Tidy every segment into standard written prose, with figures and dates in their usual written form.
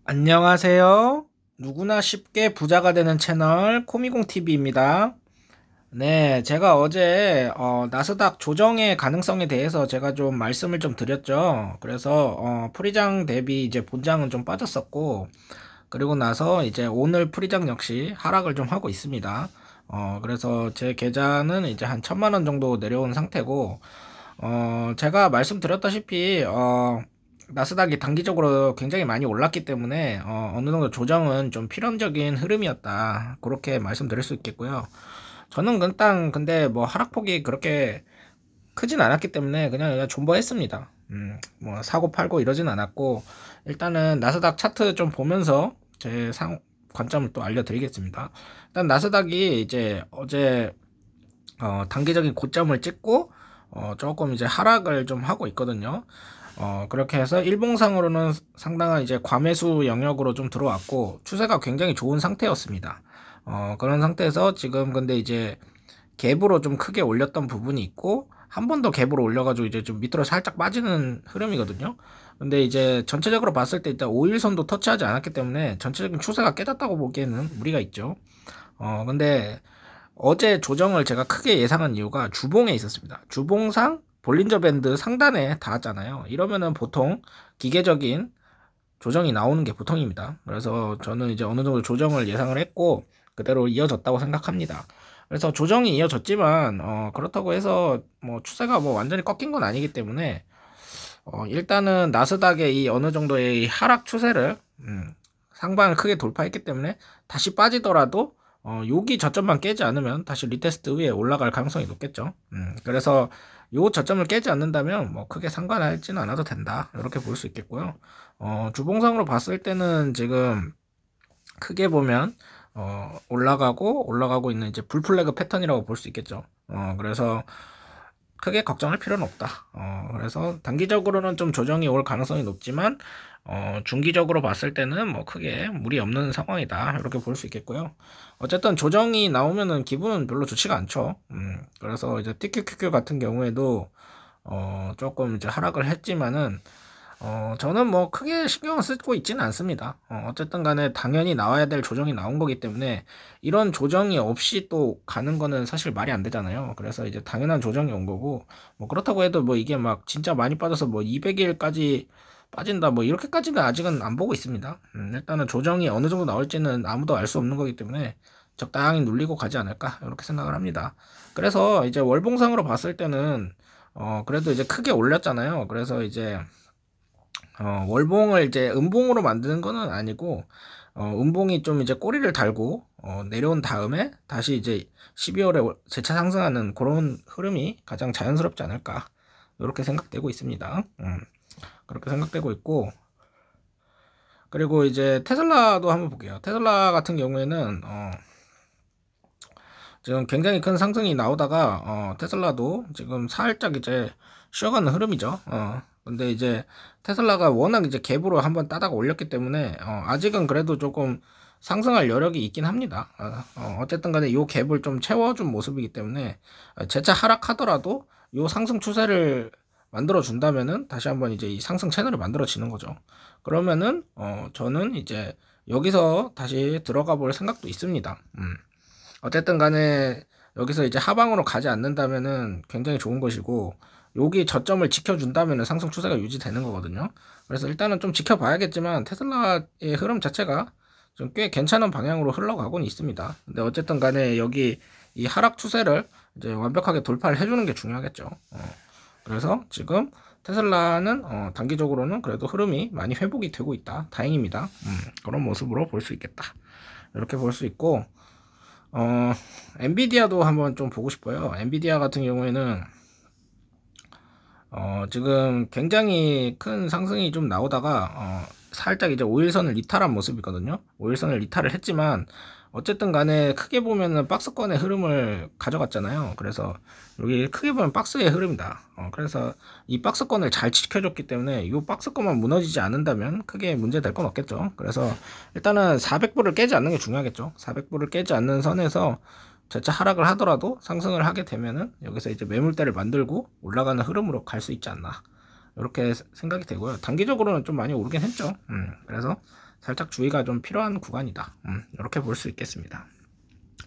안녕하세요. 누구나 쉽게 부자가 되는 채널 코미공TV입니다. 네, 제가 어제 나스닥 조정의 가능성에 대해서 제가 좀 말씀을 좀 드렸죠. 그래서 프리장 대비 이제 본장은 좀 빠졌었고, 그리고 나서 이제 오늘 프리장 역시 하락을 좀 하고 있습니다. 그래서 제 계좌는 이제 한 1,000만 원 정도 내려온 상태고, 제가 말씀드렸다시피 나스닥이 단기적으로 굉장히 많이 올랐기 때문에 어느 정도 조정은 좀 필연적인 흐름이었다. 그렇게 말씀드릴 수 있겠고요. 저는 일단 근데 뭐 하락폭이 그렇게 크진 않았기 때문에 그냥 존버했습니다. 뭐 사고 팔고 이러진 않았고, 일단은 나스닥 차트 좀 보면서 제 관점을 또 알려드리겠습니다. 일단 나스닥이 이제 어제 단기적인 고점을 찍고 조금 이제 하락을 좀 하고 있거든요. 그렇게 해서 일봉상으로는 상당한 이제 과매수 영역으로 좀 들어왔고, 추세가 굉장히 좋은 상태였습니다. 그런 상태에서 지금 근데 이제 갭으로 좀 크게 올렸던 부분이 있고, 한 번 더 갭으로 올려가지고 이제 좀 밑으로 살짝 빠지는 흐름이거든요. 근데 이제 전체적으로 봤을 때 일단 5일선도 터치하지 않았기 때문에 전체적인 추세가 깨졌다고 보기에는 무리가 있죠. 근데 어제 조정을 제가 크게 예상한 이유가 주봉에 있었습니다. 주봉상 볼린저 밴드 상단에 닿았잖아요. 이러면은 보통 기계적인 조정이 나오는 게 보통입니다. 그래서 저는 이제 어느 정도 조정을 예상을 했고 그대로 이어졌다고 생각합니다. 그래서 조정이 이어졌지만 그렇다고 해서 뭐 추세가 뭐 완전히 꺾인 건 아니기 때문에 일단은 나스닥의 이 어느 정도의 하락 추세를 상방을 크게 돌파했기 때문에 다시 빠지더라도 여기 저점만 깨지 않으면 다시 리테스트 후에 올라갈 가능성이 높겠죠. 그래서 요 저점을 깨지 않는다면 뭐 크게 상관하지는 않아도 된다, 이렇게 볼 수 있겠고요. 주봉상으로 봤을 때는 지금 크게 보면 올라가고 있는 이제 불플래그 패턴이라고 볼 수 있겠죠. 그래서 크게 걱정할 필요는 없다. 그래서 단기적으로는 좀 조정이 올 가능성이 높지만 중기적으로 봤을 때는 뭐 크게 무리 없는 상황이다, 이렇게 볼 수 있겠고요. 어쨌든 조정이 나오면은 기분은 별로 좋지가 않죠. 그래서 이제 TQQQ 같은 경우에도 조금 이제 하락을 했지만은 저는 뭐 크게 신경을 쓰고 있지는 않습니다. 어쨌든 간에 당연히 나와야 될 조정이 나온 거기 때문에 이런 조정이 없이 또 가는 거는 사실 말이 안 되잖아요. 그래서 이제 당연한 조정이 온 거고, 뭐 그렇다고 해도 뭐 이게 막 진짜 많이 빠져서 뭐 200일까지 빠진다 뭐 이렇게까지는 아직은 안 보고 있습니다. 일단은 조정이 어느 정도 나올지는 아무도 알 수 없는 거기 때문에 적당히 눌리고 가지 않을까, 이렇게 생각을 합니다. 그래서 이제 월봉상으로 봤을 때는 그래도 이제 크게 올렸잖아요. 그래서 이제 월봉을 이제 음봉으로 만드는 거는 아니고, 음봉이 좀 이제 꼬리를 달고, 내려온 다음에 다시 이제 12월에 재차 상승하는 그런 흐름이 가장 자연스럽지 않을까, 이렇게 생각되고 있습니다. 그렇게 생각되고 있고, 그리고 이제 테슬라도 한번 볼게요. 테슬라 같은 경우에는, 지금 굉장히 큰 상승이 나오다가, 테슬라도 지금 살짝 이제 쉬어가는 흐름이죠. 근데 이제 테슬라가 워낙 이제 갭으로 한번 따다가 올렸기 때문에 아직은 그래도 조금 상승할 여력이 있긴 합니다. 어쨌든 간에 요 갭을 좀 채워준 모습이기 때문에 재차 하락하더라도 요 상승 추세를 만들어 준다면은 다시 한번 이제 이 상승 채널이 만들어지는 거죠. 그러면은 저는 이제 여기서 다시 들어가 볼 생각도 있습니다. 어쨌든 간에 여기서 이제 하방으로 가지 않는다면은 굉장히 좋은 것이고, 여기 저점을 지켜준다면은 상승 추세가 유지되는 거거든요. 그래서 일단은 좀 지켜봐야겠지만 테슬라의 흐름 자체가 좀 꽤 괜찮은 방향으로 흘러가고는 있습니다. 근데 어쨌든 간에 여기 이 하락 추세를 이제 완벽하게 돌파를 해주는 게 중요하겠죠. 그래서 지금 테슬라는 단기적으로는 그래도 흐름이 많이 회복이 되고 있다, 다행입니다. 그런 모습으로 볼 수 있겠다, 이렇게 볼 수 있고, 엔비디아도 한번 좀 보고 싶어요. 엔비디아 같은 경우에는 지금 굉장히 큰 상승이 좀 나오다가 살짝 이제 5일선을 이탈한 모습이거든요. 5일선을 이탈을 했지만 어쨌든 간에 크게 보면은 박스권의 흐름을 가져갔잖아요. 그래서 여기 크게 보면 박스의 흐름이다. 그래서 이 박스권을 잘 지켜줬기 때문에 이 박스권만 무너지지 않는다면 크게 문제 될 건 없겠죠. 그래서 일단은 400불을 깨지 않는 게 중요하겠죠. 400불을 깨지 않는 선에서 재차 하락을 하더라도 상승을 하게 되면은 여기서 이제 매물대를 만들고 올라가는 흐름으로 갈 수 있지 않나, 이렇게 생각이 되고요. 단기적으로는 좀 많이 오르긴 했죠. 그래서 살짝 주의가 좀 필요한 구간이다. 이렇게 볼 수 있겠습니다.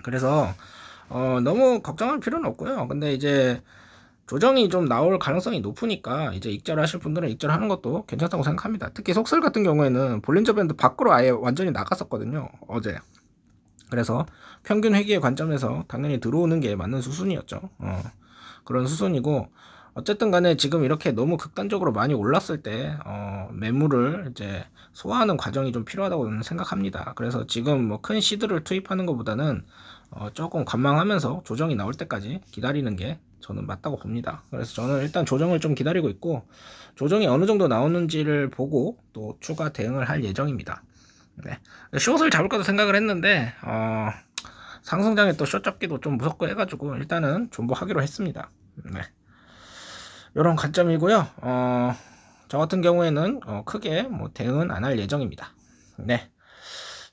그래서 너무 걱정할 필요는 없고요. 근데 이제 조정이 좀 나올 가능성이 높으니까 이제 익절하실 분들은 익절하는 것도 괜찮다고 생각합니다. 특히 속설 같은 경우에는 볼린저 밴드 밖으로 아예 완전히 나갔었거든요, 어제. 그래서 평균 회귀의 관점에서 당연히 들어오는 게 맞는 수순이었죠. 그런 수순이고, 어쨌든 간에 지금 이렇게 너무 극단적으로 많이 올랐을 때 매물을 이제 소화하는 과정이 좀 필요하다고 저는 생각합니다. 그래서 지금 뭐 큰 시드를 투입하는 것보다는 조금 관망하면서 조정이 나올 때까지 기다리는 게 저는 맞다고 봅니다. 그래서 저는 일단 조정을 좀 기다리고 있고, 조정이 어느 정도 나오는지를 보고 또 추가 대응을 할 예정입니다. 네. 숏을 잡을 거도 생각을 했는데 상승장에 또 숏 잡기도 좀 무섭고 해가지고 일단은 존버하기로 했습니다. 네. 이런 관점이고요. 저 같은 경우에는 크게 뭐 대응은 안 할 예정입니다. 네.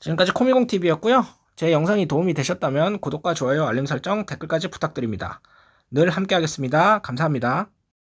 지금까지 코미공TV였고요. 제 영상이 도움이 되셨다면 구독과 좋아요, 알림 설정, 댓글까지 부탁드립니다. 늘 함께 하겠습니다. 감사합니다.